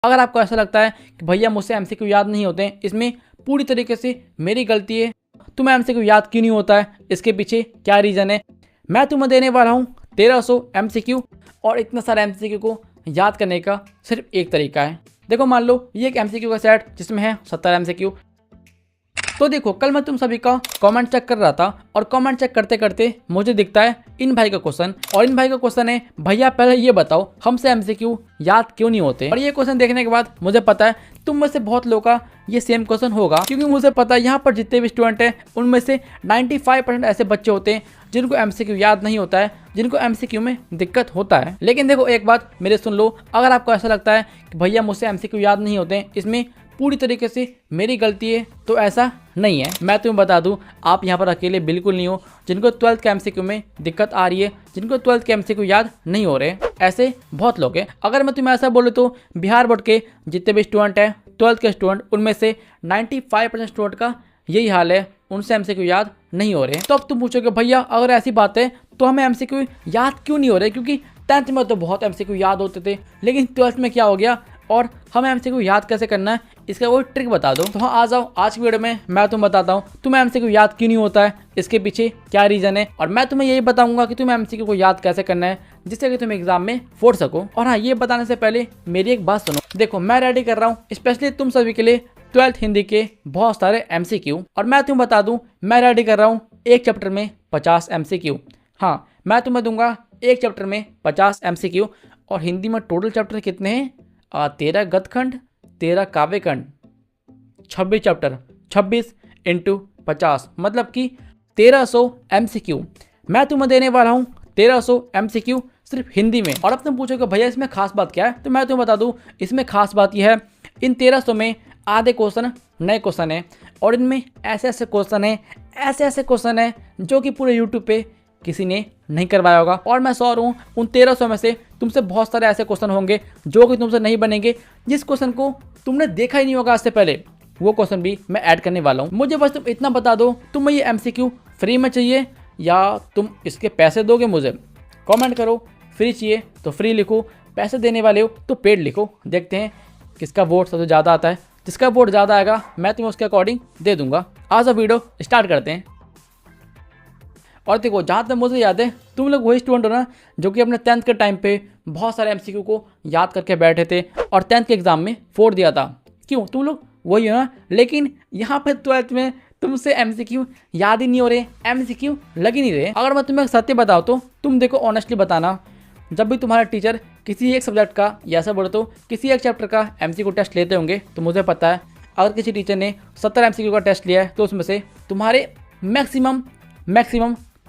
अगर आपको ऐसा लगता है कि भैया मुझसे एमसीक्यू याद नहीं होते हैं, इसमें पूरी तरीके से मेरी गलती है, तुम्हें एमसीक्यू याद क्यों नहीं होता है, इसके पीछे क्या रीज़न है, मैं तुम्हें देने वाला हूँ 1300 एमसीक्यू। और इतना सारा एमसीक्यू को याद करने का सिर्फ एक तरीका है। देखो मान लो ये एक एमसीक्यू का सेट जिसमें है 70 एमसीक्यू। तो देखो कल मैं तुम सभी का कमेंट चेक कर रहा था और कमेंट चेक करते करते मुझे दिखता है इन भाई का क्वेश्चन, और इन भाई का क्वेश्चन है भैया पहले ये बताओ हमसे एमसीक्यू याद क्यों नहीं होते। और ये क्वेश्चन देखने के बाद मुझे पता है तुम में से बहुत लोगों का ये सेम क्वेश्चन होगा, क्योंकि मुझे पता है यहाँ पर जितने भी स्टूडेंट हैं उनमें से 95% ऐसे बच्चे होते हैं जिनको एमसीक्यू याद नहीं होता है, जिनको एमसीक्यू में दिक्कत होता है। लेकिन देखो एक बात मेरे सुन लो, अगर आपको ऐसा लगता है कि भैया मुझसे एमसीक्यू याद नहीं होते, इसमें पूरी तरीके से मेरी गलती है, तो ऐसा नहीं है। मैं तुम्हें बता दूं आप यहाँ पर अकेले बिल्कुल नहीं हो। जिनको 12th के एमसीक्यू में दिक्कत आ रही है, जिनको 12th के एमसीक्यू याद नहीं हो रहे, ऐसे बहुत लोग हैं। अगर मैं तुम्हें ऐसा बोलूँ तो बिहार बोर्ड के जितने भी स्टूडेंट हैं 12th के स्टूडेंट, उनमें से 95% स्टूडेंट का यही हाल है, उनसे एमसीक्यू याद नहीं हो रहे। तो अब तुम पूछोगे भैया अगर ऐसी बात है तो हमें एमसीक्यू याद क्यों नहीं हो रहे, क्योंकि 10th में तो बहुत एमसीक्यू याद होते थे, लेकिन 12th में क्या हो गया और हमें एमसीक्यू याद कैसे करना है, इसका वो ट्रिक बता दो। तो हाँ आ जाओ आज की वीडियो में मैं तुम्हें बताता हूँ तुम्हें एमसीक्यू याद क्यों नहीं होता है, इसके पीछे क्या रीज़न है, और मैं तुम्हें यही बताऊंगा कि तुम्हें एमसीक्यू को याद कैसे करना है जिससे कि तुम एग्जाम में फोड़ सको। और हाँ ये बताने से पहले मेरी एक बात सुनो। देखो मैं रेडी कर रहा हूँ स्पेशली तुम सभी के लिए 12th हिंदी के बहुत सारे एमसीक्यू, और मैं तुम्हें बता दूँ मैं रेडी कर रहा हूँ एक चैप्टर में 50 एमसीक्यू। हाँ मैं तुम्हें दूंगा एक चैप्टर में 50 एमसीक्यू, और हिंदी में टोटल चैप्टर कितने हैं 13 गद्यखंड, 13 काव्यखंड, 26 चैप्टर, 26 × 50 मतलब कि 1300 एमसीक्यू मैं तुम्हें देने वाला हूँ। 1300 एमसीक्यू सिर्फ हिंदी में। और अब तुम पूछोगे भैया इसमें खास बात क्या है, तो मैं तुम्हें बता दूँ इसमें खास बात यह है इन 1300 में आधे क्वेश्चन नए क्वेश्चन हैं, और इनमें ऐसे ऐसे क्वेश्चन हैं, ऐसे ऐसे क्वेश्चन हैं जो कि पूरे यूट्यूब पे किसी ने नहीं करवाया होगा। और मैं श्योर हूँ उन 1300 में से तुमसे बहुत सारे ऐसे क्वेश्चन होंगे जो कि तुमसे नहीं बनेंगे, जिस क्वेश्चन को तुमने देखा ही नहीं होगा आज से पहले, वो क्वेश्चन भी मैं ऐड करने वाला हूँ। मुझे बस तुम इतना बता दो तुम्हें ये एमसीक्यू फ्री में चाहिए या तुम इसके पैसे दोगे मुझे। कमेंट करो, फ्री चाहिए तो फ्री लिखो, पैसे देने वाले हो तो पेड लिखो। देखते हैं किसका वोट सबसे ज़्यादा आता है, जिसका वोट ज़्यादा आएगा मैं तुम्हें उसके अकॉर्डिंग दे दूंगा। आज अब वीडियो स्टार्ट करते हैं। और देखो जहाँ तक मुझे याद है तुम लोग वही स्टूडेंट हो ना जो कि अपने 10th के टाइम पे बहुत सारे एमसीक्यू को याद करके बैठे थे और 10th के एग्जाम में फोड़ दिया था। क्यों तुम लोग वही हो ना, लेकिन यहाँ पे 12th में तुमसे एमसीक्यू याद ही नहीं हो रहे, एमसीक्यू लग ही नहीं रहे। अगर मैं तुम्हें सत्य बताऊँ तो तुम देखो ऑनेस्टली बताना, जब भी तुम्हारा टीचर किसी एक सब्जेक्ट का या ऐसा बोलो तो किसी एक चैप्टर का एमसीक्यू टेस्ट लेते होंगे, तो मुझे पता है अगर किसी टीचर ने 70 एमसीक्यू का टेस्ट लिया है तो उसमें से तुम्हारे मैक्सिमम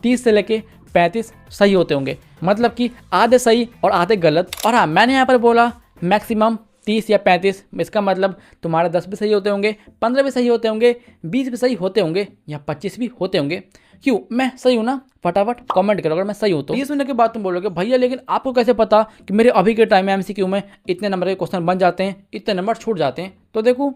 30 से लेके 35 सही होते होंगे, मतलब कि आधे सही और आधे गलत। और हाँ मैंने यहाँ पर बोला मैक्सिमम 30 या 35, इसका मतलब तुम्हारे 10 भी सही होते होंगे, 15 भी सही होते होंगे, 20 भी सही होते होंगे या 25 भी होते होंगे। क्यों मैं सही हूँ ना, फटाफट कमेंट करो अगर मैं सही हूँ तो। ये सुनने के बाद तुम बोलोगे भैया लेकिन आपको कैसे पता कि मेरे अभी के टाइम में एमसीक्यू में इतने नंबर के क्वेश्चन बन जाते हैं, इतने नंबर छूट जाते हैं। तो देखो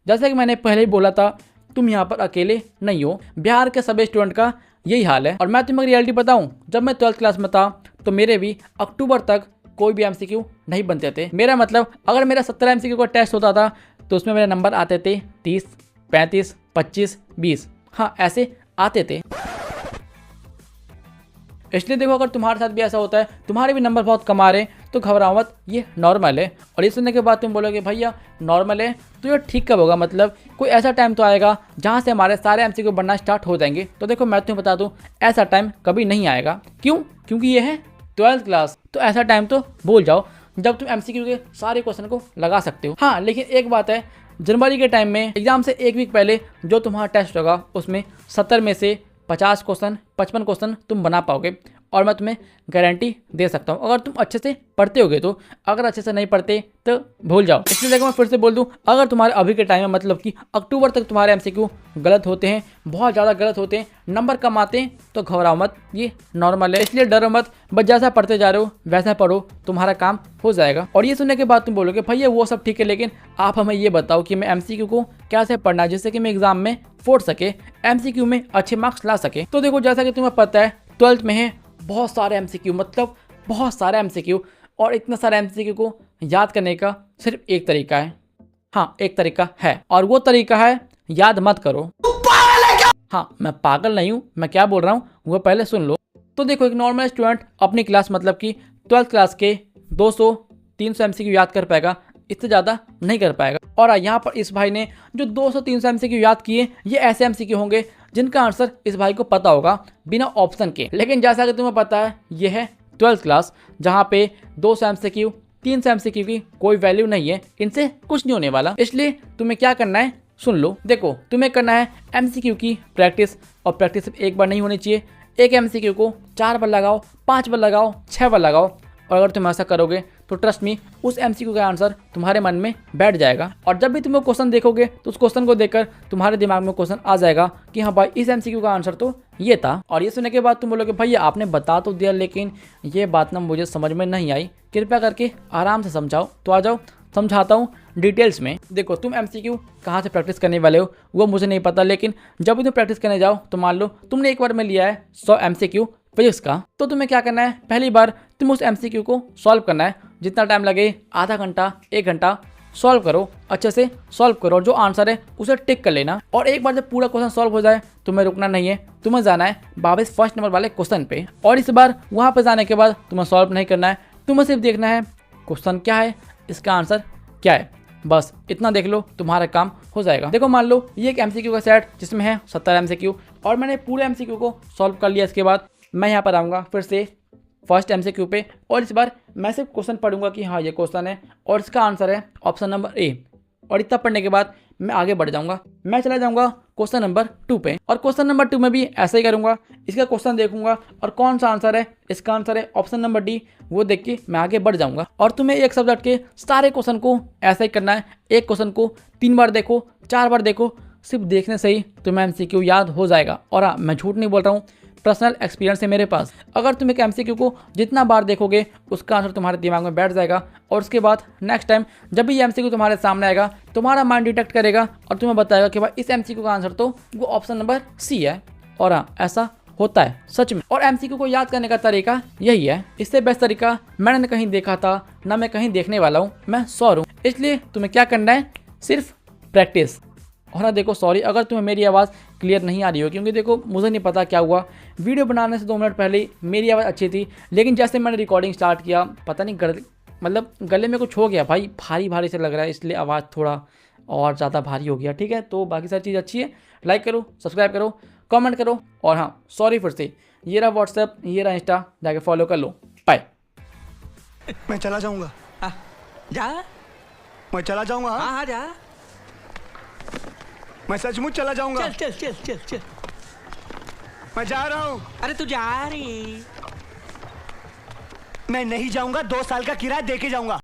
जैसा कि मैंने पहले ही बोला था तुम यहाँ पर अकेले नहीं हो, बिहार के सभी स्टूडेंट का यही हाल है। और मैं तुम्हें रियलिटी बताऊं, जब मैं 12th क्लास में था तो मेरे भी अक्टूबर तक कोई भी एमसीक्यू नहीं बनते थे। मेरा मतलब अगर मेरा 70 एमसीक्यू का टेस्ट होता था तो उसमें मेरे नंबर आते थे 30, 35, 25, 20, हाँ ऐसे आते थे। इसलिए देखो अगर तुम्हारे साथ भी ऐसा होता है, तुम्हारे भी नंबर बहुत कम आ रहे हैं तो घबराओ मत, ये नॉर्मल है। और ये सुनने के बाद तुम बोलोगे भैया नॉर्मल है तो ये ठीक कब होगा, मतलब कोई ऐसा टाइम तो आएगा जहाँ से हमारे सारे एमसीक्यू बनना स्टार्ट हो जाएंगे। तो देखो मैं तुम्हें बता दूँ ऐसा टाइम कभी नहीं आएगा। क्यों? क्योंकि ये है 12th क्लास, तो ऐसा टाइम तो भूल जाओ जब तुम एमसीक्यू के सारे क्वेश्चन को लगा सकते हो। हाँ लेकिन एक बात है, जनवरी के टाइम में एग्जाम से एक वीक पहले जो तुम्हारा टेस्ट होगा उसमें 70 में से 50 क्वेश्चन 55 क्वेश्चन तुम बना पाओगे, और मैं तुम्हें गारंटी दे सकता हूँ अगर तुम अच्छे से पढ़ते होगे तो। अगर अच्छे से नहीं पढ़ते तो भूल जाओ। इसलिए देखो मैं फिर से बोल दूँ, अगर तुम्हारे अभी के टाइम में मतलब कि अक्टूबर तक तुम्हारे एमसीक्यू गलत होते हैं, बहुत ज़्यादा गलत होते हैं, नंबर कम आते हैं, तो घबराओ मत, ये नॉर्मल है। इसलिए डरो मत, बस जैसा पढ़ते जा रहे हो वैसा पढ़ो, तुम्हारा काम हो जाएगा। और ये सुनने के बाद तुम बोलोगे भैया वो सब ठीक है, लेकिन आप हमें ये बताओ कि मैं एमसीक्यू को कैसे पढ़ना है जिससे कि मैं एग्जाम में फोड़ सके, एमसीक्यू में अच्छे मार्क्स ला सके। तो देखो जैसा कि तुम्हें पता है 12th में है बहुत सारे एमसीक्यू, मतलब बहुत सारे एमसीक्यू, और इतना सारा एमसीक्यू को याद करने का सिर्फ एक तरीका है। हाँ, एक तरीका है और वो तरीका है याद मत करो। हाँ, मैं पागल नहीं हूँ, मैं क्या बोल रहा हूँ वो पहले सुन लो। तो देखो, एक नॉर्मल स्टूडेंट अपनी क्लास मतलब कि 12th क्लास के 200-300 एमसीक्यू याद कर पाएगा, इससे ज़्यादा नहीं कर पाएगा। और यहाँ पर इस भाई ने जो 200-300 एमसीक्यू याद किए, ये ऐसे एमसीक्यू होंगे जिनका आंसर इस भाई को पता होगा बिना ऑप्शन के। लेकिन जैसा कि तुम्हें पता है, ये है 12th क्लास जहाँ पे 200 एमसीक्यू 300 एमसीक्यू की कोई वैल्यू नहीं है, इनसे कुछ नहीं होने वाला। इसलिए तुम्हें क्या करना है सुन लो। देखो, तुम्हें करना है एमसीक्यू की प्रैक्टिस, और प्रैक्टिस सिर्फ एक बार नहीं होनी चाहिए। एक एमसीक्यू को 4 बार लगाओ, 5 बार लगाओ, 6 बार लगाओ, और अगर तुम ऐसा करोगे तो ट्रस्ट मी, उस एमसीक्यू का आंसर तुम्हारे मन में बैठ जाएगा। और जब भी तुम क्वेश्चन देखोगे तो उस क्वेश्चन को देखकर तुम्हारे दिमाग में क्वेश्चन आ जाएगा कि हाँ भाई, इस एमसीक्यू का आंसर तो ये था। और ये सुनने के बाद तुम बोलोगे भैया आपने बता तो दिया, लेकिन ये बात ना मुझे समझ में नहीं आई, कृपया करके आराम से समझाओ। तो आ जाओ, समझाता हूँ डिटेल्स में। देखो, तुम एमसीक्यू कहाँ से प्रैक्टिस करने वाले हो वो मुझे नहीं पता, लेकिन जब भी तुम प्रैक्टिस करने जाओ तो मान लो तुमने एक बार में लिया है 100 एमसीक्यू फिजिक्स का, तो तुम्हें क्या करना है, पहली बार तुम उस एमसीक्यू को सॉल्व करना है। जितना टाइम लगे, आधा घंटा 1 घंटा, सॉल्व करो, अच्छे से सॉल्व करो, और जो आंसर है उसे टिक कर लेना। और एक बार जब पूरा क्वेश्चन सॉल्व हो जाए, तुम्हें रुकना नहीं है, तुम्हें जाना है वापस फर्स्ट नंबर वाले क्वेश्चन पे। और इस बार वहाँ पे जाने के बाद तुम्हें सॉल्व नहीं करना है, तुम्हें सिर्फ देखना है क्वेश्चन क्या है, इसका आंसर क्या है, बस इतना देख लो, तुम्हारा काम हो जाएगा। देखो, मान लो ये एक एमसीक्यू का सेट जिसमें है 70 एमसीक्यू, और मैंने पूरे एमसीक्यू को सॉल्व कर लिया। इसके बाद मैं यहाँ पर आऊँगा फिर से फर्स्ट एमसीक्यू पे, और इस बार मैं सिर्फ क्वेश्चन पढ़ूंगा कि हाँ ये क्वेश्चन है और इसका आंसर है ऑप्शन नंबर ए। और इतना पढ़ने के बाद मैं आगे बढ़ जाऊंगा, मैं चला जाऊंगा क्वेश्चन नंबर 2 पे, और क्वेश्चन नंबर 2 में भी ऐसा ही करूंगा। इसका क्वेश्चन देखूंगा और कौन सा आंसर है, इसका आंसर है ऑप्शन नंबर डी, वो देख के मैं आगे बढ़ जाऊंगा। और तुम्हें एक सब्जेक्ट के सारे क्वेश्चन को ऐसा ही करना है, एक क्वेश्चन को 3 बार देखो, 4 बार देखो, सिर्फ देखने से ही तुम्हें एमसीक्यू याद हो जाएगा। और हाँ, मैं झूठ नहीं बोल रहा हूँ, पर्सनल एक्सपीरियंस है मेरे पास। अगर तुम एक एमसीक्यू को जितना बार देखोगे, उसका आंसर तुम्हारे दिमाग में बैठ जाएगा, और उसके बाद नेक्स्ट टाइम जब भी ये एमसीक्यू तुम्हारे सामने आएगा, तुम्हारा माइंड डिटेक्ट करेगा और तुम्हें बताएगा कि भाई इस एमसीक्यू का आंसर तो वो ऑप्शन नंबर सी है। और हाँ, ऐसा होता है सच में। और एमसीक्यू को याद करने का तरीका यही है, इससे बेस्ट तरीका मैंने कहीं देखा था, ना मैं कहीं देखने वाला हूँ, मैं श्योर हूँ। इसलिए तुम्हें क्या करना है, सिर्फ प्रैक्टिस। और ना देखो, सॉरी अगर तुम्हें मेरी आवाज़ क्लियर नहीं आ रही हो, क्योंकि देखो मुझे नहीं पता क्या हुआ, वीडियो बनाने से 2 मिनट पहले ही मेरी आवाज़ अच्छी थी, लेकिन जैसे मैंने रिकॉर्डिंग स्टार्ट किया, पता नहीं गले में कुछ हो गया भाई, भारी भारी से लग रहा है, इसलिए आवाज़ थोड़ा और ज़्यादा भारी हो गया। ठीक है, तो बाकी सारी चीज़ अच्छी है, लाइक करो, सब्सक्राइब करो, कमेंट करो, और हाँ सॉरी फिर से, ये रहा व्हाट्सएप, ये रहा इंस्टा, जाके फॉलो कर लो। बाय। मैं चला जाऊँगा। जा, मैं चला जाऊँगा। हाँ जा, मैं सचमुच चला जाऊँगा। चल चल चल चल चल। मैं जा रहा हूँ। अरे तू जा रही। मैं नहीं जाऊँगा, 2 साल का किराया दे के जाऊँगा।